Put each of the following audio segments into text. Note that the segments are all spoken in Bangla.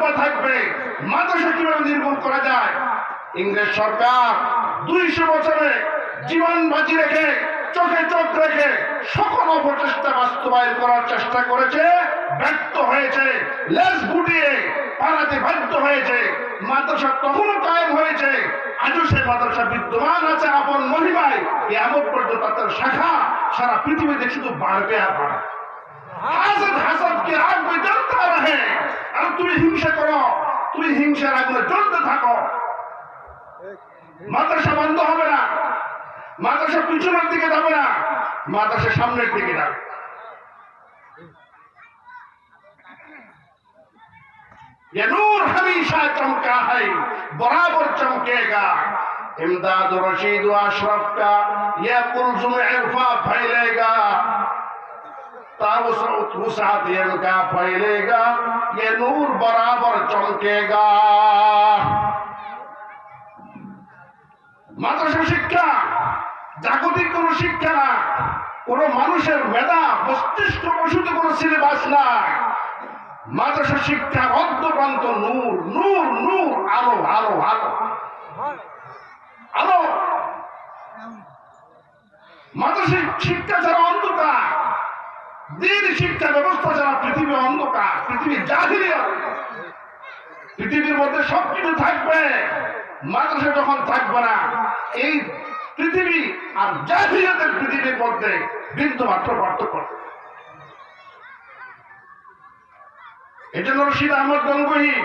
কিভাবে থাকবে, মাদ্রাসা কিভাবে নির্মূল করা যায়। ইংরেজ সরকার 200 বছরে জীবন বাজি রেখে, চোখে চোখ রেখে সকল অপচেষ্টা বাস্তবায়ন করার চেষ্টা করেছে, ব্যর্থ হয়েছে, লেজ গুটিয়ে পালাতে বাধ্য হয়েছে। মাদ্রাসা তখনও কায়েম হয়েছে, আজও সে মাদ্রাসা বিদ্যমান আছে আপন মহিমায়। কিয়ামত পর্যন্ত তার শাখা সারা পৃথিবীতে শুধু বাড়বে আর বাড়বে। হাসদ হাসদ কি আগ में জ্বলতা রহে, আর তুমি হিংসা করো, তুমি হিংসার আগুনে জ্বলতে থাকো। মাদ্রাসা বন্ধ হবে না, মাদ্রাসা পিছনের দিকে যাবে না, মাদ্রাসা সামনের দিকে যাবে। ये नूर हमेशा चमका है, बराबर चमकेगा। इमदाद रशीद अशरफ का ये कुलजुम इरफा फैलेगा, तावुसात इनका फैलेगा, ये नूर बराबर चमकेगा। মাদ্রাসা শিক্ষা জাগতিক কোন শিক্ষা না, কোন মানুষের মেধা মস্তিষ্ক প্রসূত কোন সিলেবাস না। মাদ্রাসা শিক্ষা অন্তপ্রান্ত নূর, নূর নূর, আলো আলো আলো আলো। মাদ্রাসা শিক্ষা ছাড়া অন্ধকার, দিন শিক্ষা ব্যবস্থা ছাড়া পৃথিবী অন্ধকার, পৃথিবী জাহিলিয়াত। পৃথিবীর মধ্যে সবকিছু থাকবে, মাদ্রাসা যখন থাকবে না, এই পৃথিবী আর জাহিলিয়াতের পৃথিবীর মধ্যে বিন্দু মাত্র পার্থক্য। এজন্য রশিদ আহমদ গঙ্গোহী,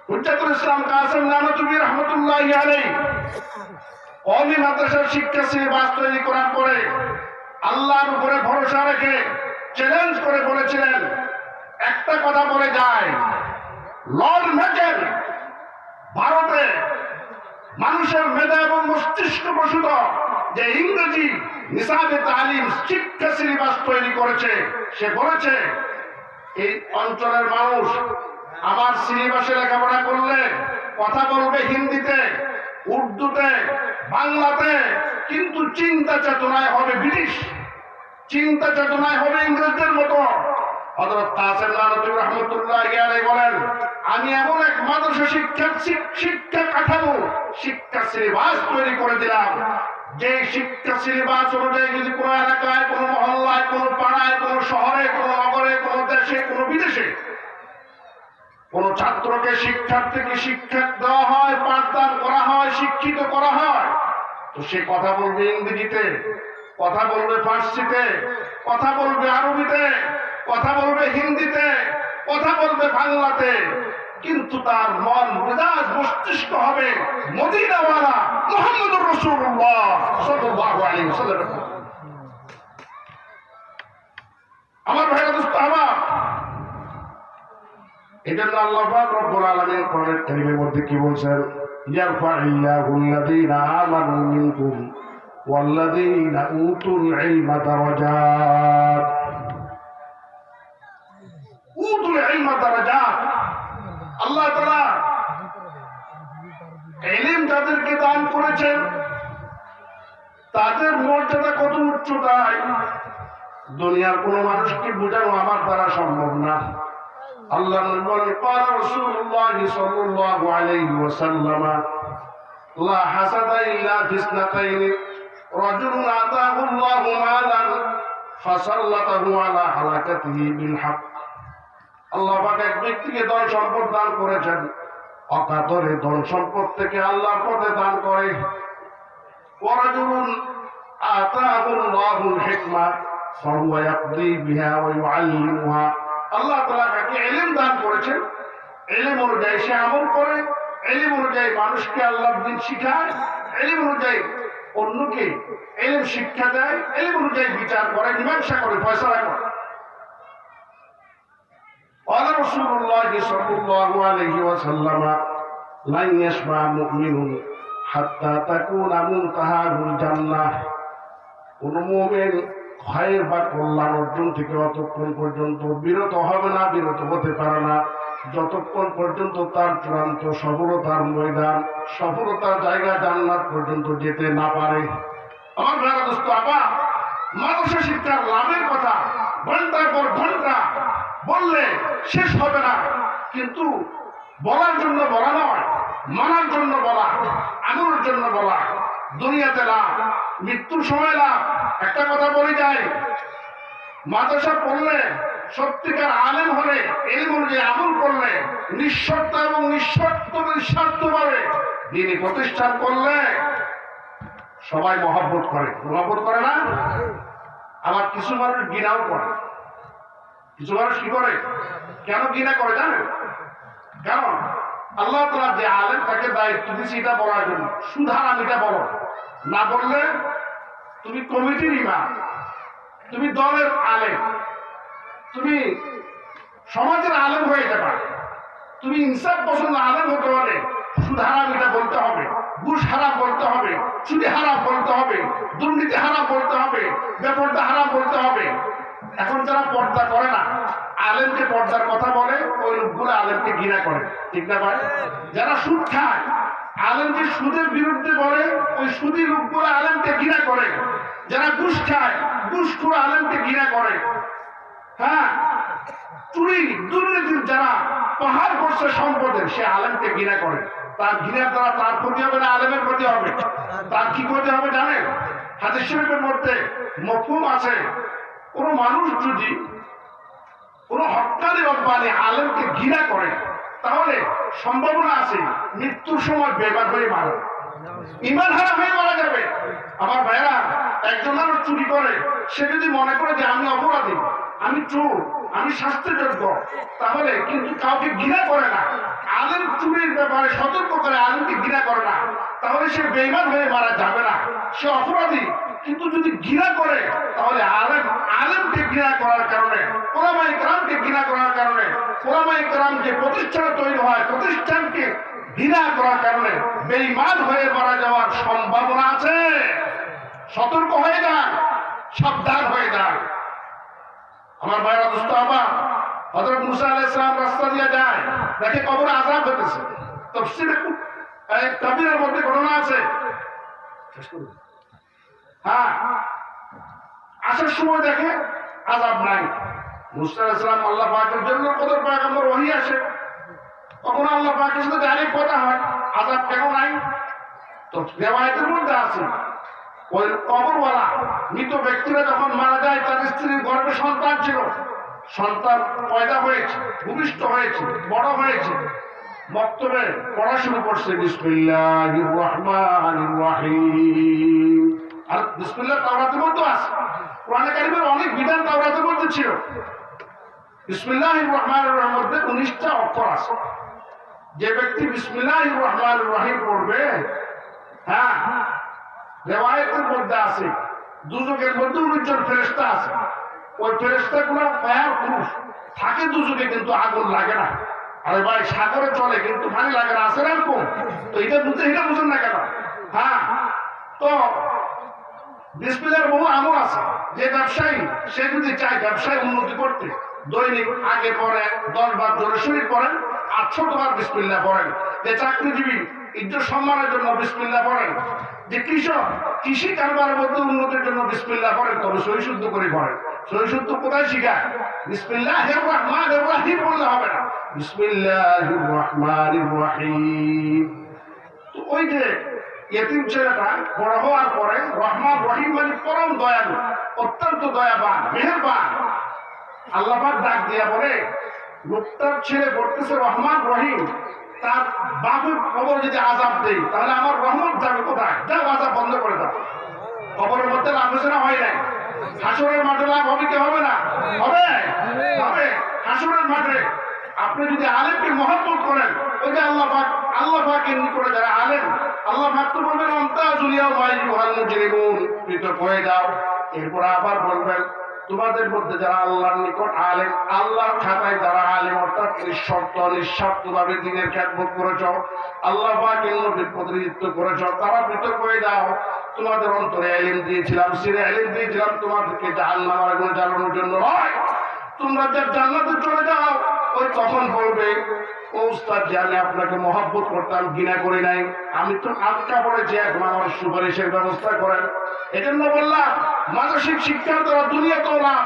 হুজ্জাতুল ইসলাম কাসেম নানতুবি রহমতুল্লাহি আলাইহি কওমি মাদ্রাসার শিক্ষা সিলেবাস তৈরি করার পরে আল্লাহর উপরে ভরসা রেখে চ্যালেঞ্জ করে বলেছিলেন, একটা কথা বলে যায়, লর্ড ম্যাকেল ভারতে মানুষের মেধা এবং মস্তিষ্ক প্রসূত যে ইংরেজি নিসাবে তালিম শিক্ষা সিলেবাস তৈরি করেছে, সে বলেছে এই অঞ্চলের মানুষ আমার সিলেবাসে লেখাপড়া করলে কথা বলবে হিন্দিতে, উর্দুতে, বাংলাতে, কিন্তু চিন্তা চেতনায় হবে ব্রিটিশ, চিন্তা চেতনায় হবে ইংরেজদের মতো। হযরত কাসেম নানতুবি রহমতুল্লাহি আলাইহি বলেন, আমি এমন এক মাদ্রাসা শিক্ষা কাঠামো, শিক্ষা সিলেবাস তৈরি করে দিলাম, যে শিক্ষা সিলেবাস অনুযায়ী যদি কোনো এলাকায়, কোনো মহল্লায়, কোনো পাড়ায়, কোনো শহরে, কোনো নগরে, কোনো দেশে, কোনো বিদেশে কোন ছাত্রকে, শিক্ষার্থীকে শিক্ষা দেওয়া হয়, পাঠদান করা হয়, শিক্ষিত করা হয়, তো সে কথা বলবে ইংরেজিতে, কথা বলবে ফার্সিতে, কথা বলবে আরবিতে, কথা বলবে হিন্দিতে, কথা বলবে বাংলাতে, কিন্তু তার মন মেজাজ মস্তিষ্ক হবে মদিনাওয়ালা মুহাম্মদুর রাসূলুল্লাহ সাল্লাল্লাহু আলাইহি ওয়াসাল্লাম। আমার ভাইরা দোস্ত আমার, এজন্য আল্লাহ পাক রব্বুল আলামিন কোরআনের কারীমের মধ্যে কি বলছেন, ইয়ারফা'িল্লাহুল্লাযীনা আমানু মিনকুম ওয়াল্লাযীনা উতুল ইলমা দারাজাত। উতুল ইলমা দারাজাত, আল্লাহ তাআলা ইলম যাদেরকে দান করেছেন তাদের মর্যাদা কত উচ্চতায় দুনিয়ার কোন মানুষকে বোঝানো আমার দ্বারা সম্ভব না। আল্লাহ নবী বলেন, ক্বালা রাসূলুল্লাহ সাল্লাল্লাহু আলাইহি ওয়াসাল্লাম, লা হাসাদা ইল্লা ফিসনাতাইনি, রাজুলুন আতাহুল্লাহু মালান ফাসাল্লাতাহু আলা হালাকাতিহি বিল হক। আল্লাহ পাক এক ব্যক্তিকে ধন সম্পদ দান করেছেন, অকাতরে ধন সম্পদ থেকে আল্লাহর পথে দান করে। ওয়া রাজুলুন আতাহুল্লাহুল হিকমা ফাহুয়া ইয়াকদি বিহা ওয়া ইউআল্লিমুহা। আল্লাহ তাআলা তাকে ইলম দান করেছেন, ইলম অনুযায়ী সে আমল করে, ইলম অনুযায়ী মানুষকে আল্লাহর দ্বীন শিখায়, ইলম অনুযায়ী অন্যকে ইলম শিক্ষা দেয়, ইলম অনুযায়ী বিচার করে, মীমাংসা করে, ফয়সালা করে। قال رسول الله صلى الله عليه وسلم لن يشبع مؤمن حتى تكون منتهاه الجنة। কোন মুমিন খায়ের বা কল্যাণ অর্জন থেকে অতক্ষণ পর্যন্ত বিরত হবে না, বিরত হতে পারে না, যতক্ষণ পর্যন্ত তার চূড়ান্ত সফলতার ময়দান, সফলতার জায়গা জান্নাত পর্যন্ত যেতে না পারে। আমার ভাইরা দোস্ত, আবার মাদ্রাসা শিক্ষার লাভের কথা ঘন্টার পর ঘন্টা বললে শেষ হবে না, কিন্তু বলার জন্য বলা নয়, মানার জন্য বলা, আনুর জন্য বলা। দুনিয়াতে লাভ, মৃত্যুর সময় লাভ। একটা কথা বলে যায়, মাদ্রাসা পড়লে, সত্যিকার আলেম হলে, এলম অনুযায়ী আমল করলে, নিঃশর্ত এবং নিঃস্বার্থভাবে দিনী প্রতিষ্ঠান করলে সবাই মহব্বত করে। মহব্বত করে না? আবার কিছু মানুষ ঘৃণাও করে। কিছু মানুষ কি করে? কেন ঘৃণা করে জানেন? কারণ আল্লাহ তাআলা যে আলেম তাকে দায়িত্ব দিয়েছে এটা বলার জন্য, সুধারামিটা বলো, না বললে তুমি কমিটির ইমাম, তুমি দলের আলেম, তুমি সমাজের আলেম হয়ে যাবে, তুমি ইনসাফ পছন্দ আলেম হতে হলে সুধারামিটা বলতে হবে, ঘুষ হারাম বলতে হবে, চুরি হারাম বলতে হবে, দুর্নীতি হারাম বলতে হবে, বেপরদা হারাম বলতে হবে। এখন যারা পর্দা করে না, আলেমকে পর্দার কথা বলে, ওই লোকগুলো আলেমকে ঘৃণা করে। ঠিক না ভাই? যারা সুদ খায়, আলেমকে সুদের বিরুদ্ধে বলে, ওই সুদী লোকগুলো আলেমকে ঘৃণা করে। যারা ঘুষ খায়, ঘুষখোর আলেমকে ঘৃণা করে। হ্যাঁ, চুরি দুর্নীতির যারা পাহাড় করছে সম্পদের, সে আলেমকে ঘৃণা করে। তার ঘৃণার দ্বারা তার ক্ষতি হবে না, আলেমের ক্ষতি হবে। তার কি ক্ষতি হবে জানেন? হাদিস শরীফের মধ্যে মফহুম আছে, কোন মানুষ যদি কোন হক্কানি রব্বানি আলেমকে ঘৃণা করে, তাহলে সম্ভাবনা আছে মৃত্যুর সময় বেকার হয়ে মারা, ঈমান হারা হয়ে মারা যাবে। আমার ভাইরা, একজন মানুষ চুরি করে, সে যদি মনে করে যে আমি অপরাধী, আমি চোর, আমি শাস্তির যোগ্য, তাহলে কিন্তু কাউকে ঘৃণা করে না, আলেম চুরির ব্যাপারে সতর্ক করে, আলেমকে ঘৃণা করে না, তাহলে সে বেঈমান হয়ে মারা যাবে না, সে অপরাধী। কিন্তু যদি ঘৃণা করে, তাহলে আলেমকে ঘৃণা করার কারণে, ওলামায়ে কেরামকে ঘৃণা করার কারণে, ওলামায়ে কেরাম যে প্রতিষ্ঠান তৈরি হয়, প্রতিষ্ঠানকে ঘৃণা করার কারণে বেঈমান হয়ে মারা যাওয়ার সম্ভাবনা আছে। সতর্ক হয়ে যান, সাবধান হয়ে যান। আমার ভাইরা, দোস্ত আমার, হযরত মুসা আলাইহিস সালাম রাস্তা দিয়ে যায়, দেখে কবরে আযাব হতেছে। তাফসীরে কাবীরের মধ্যে ঘটনা আছে। হ্যাঁ, আসার সময় দেখে আযাব নাই। মুসা আলাইহিস সালাম আল্লাহ পাকের জন্য কদর পয়গম্বর ওহী আসে, তখন আল্লাহ পাকের সাথে ডাইরেক্ট কথা হয়, আযাব কেন নাই? তো রিওয়ায়াতের মধ্যে আছে, ওই কবরওয়ালা মৃত ব্যক্তিরা যখন মারা যায়, তার স্ত্রীর গর্ভে সন্তান ছিল, সন্তান পয়দা হয়েছে, ভূমিষ্ঠ হয়েছে, বড় হয়েছে, মক্তবে পড়া শুরু করছে বিসমিল্লাহির রহমানির রহিম। আর বিসমিল্লাহ তাওরাতের মধ্যে আছে, কোরআনে কারীমের অনেক বিধান তাওরাতের মধ্যে ছিল। বিসমিল্লাহির রহমানির রহিমের মধ্যে 19টা অক্ষর আছে। যে ব্যক্তি বিসমিল্লাহির রহমানির রহিম পড়বে, হ্যাঁ, রিওয়ায়াতের মধ্যে আছে দুজকের মধ্যে 19 জন ফেরেশতা আছে। ওই ফেরেশতাগুলো ফায়ার প্রুফ থাকে দুজকে, কিন্তু আগুন লাগে না। আরে ভাই, সাগরে চলে কিন্তু পানি লাগে না, আছে না এরকম? তো এটা বুঝেন না কেন? হ্যাঁ, তো বিসমিল্লাহর বহু আমল আছে। যে ব্যবসায়ী, সে যদি চায় ব্যবসায় উন্নতি করতে, দৈনিক আগে পরে 10 বার দরুদ শরীফ পড়েন, 800 বার বিসমিল্লাহ পড়েন। যে চাকরিজীবী, ইজ্জত সম্মানের জন্য বিসমিল্লাহ পড়েন। যে কৃষক, কৃষি কারবারের মধ্যে উন্নতির জন্য বিসমিল্লাহ পড়েন, তবে সহি শুদ্ধ করে পড়েন। সহি শুদ্ধ কোথায় শিখায়? বিসমিল্লাহির রহমানির রহিম বললে হবে না, বিসমিল্লাহির রহমানির রহিম। তো ওই যে ইয়েতিম ছেলেটা বড় হওয়ার পরে রহমান রহিম মানে পরম দয়ালু, অত্যন্ত দয়াবান, মেহেরবান। আল্লাহ পাক ডাক দিয়া বলে, লোকটার ছেলে পড়তেছে রহমান রহিম, তার বাবুর কবর যদি আযাব দেই, তাহলে আমার রহমত যাবে কোথায়? যাও, আযাব বন্ধ করে দাও। কবরের মধ্যে লাভ হয়েছে না হয় নাই? হাসরের মাঠে লাভ হবে কি হবে না? হবে, হবে। হাসরের মাঠে আপনি যদি আলেমকে মহব্বত করেন, ওই যে আল্লাহ পাকের নিকটে যারা আলেম, আল্লাহ পাক তো বলবেন আমতাজুল ইয়াওমা আইয়ুহাল মুজরিমুন, পৃথক হয়ে যাও। এরপর আবার বলবেন, তোমাদের মধ্যে যারা আল্লাহর নিকট আলেম, আল্লাহর খাতায় যারা আলেম, অর্থাৎ নিঃস্বার্থভাবে দ্বীনের খেদমত করেছ, আল্লাহ পাকের নবীর প্রতিনিধিত্ব করেছ, তারা পৃথক হয়ে যাও। তোমাদের অন্তরে ইলম দিয়েছিলাম, সিরে ইলম দিয়েছিলাম, তোমাদেরকে জাহান্নামের আগুনে জ্বালানোর জন্য নয়, তোমরা যে জান্নাতে চলে যাও। ওই তখন বলবে, ও উস্তাদ জি, আমি আপনাকে মহব্বত করতাম, ঘৃণা করি নাই, আমি তো আটকা পড়েছি, এখন আমার সুপারিশের ব্যবস্থা করেন। এজন্য বললাম, মানসিক শিক্ষার দ্বারা দুনিয়াতেও লাভ,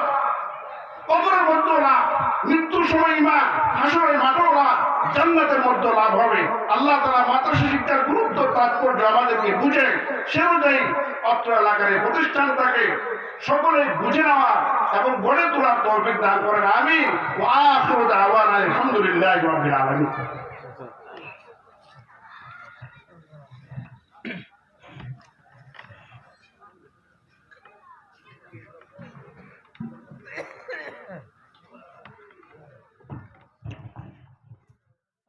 কবরের মধ্যেও লাভ। মৃত্যুর সময় ইমান, হাসরের মাঠেও লাভ, জান্নাতের মধ্যে লাভ হবে। আল্লাহ তাআলা মাদ্রাসা শিক্ষার গুরুত্ব তাৎপর্য আমাদেরকে বুঝে সে অনুযায়ী অত্র এলাকার এই প্রতিষ্ঠানটাকে সকলে বুঝে নেওয়া এবং গড়ে তোলার তৌফিক দান করেন। আমিন। ওয়া আখিরু দাওয়ানা আলহামদুলিল্লাহি রাব্বিল আলামিন।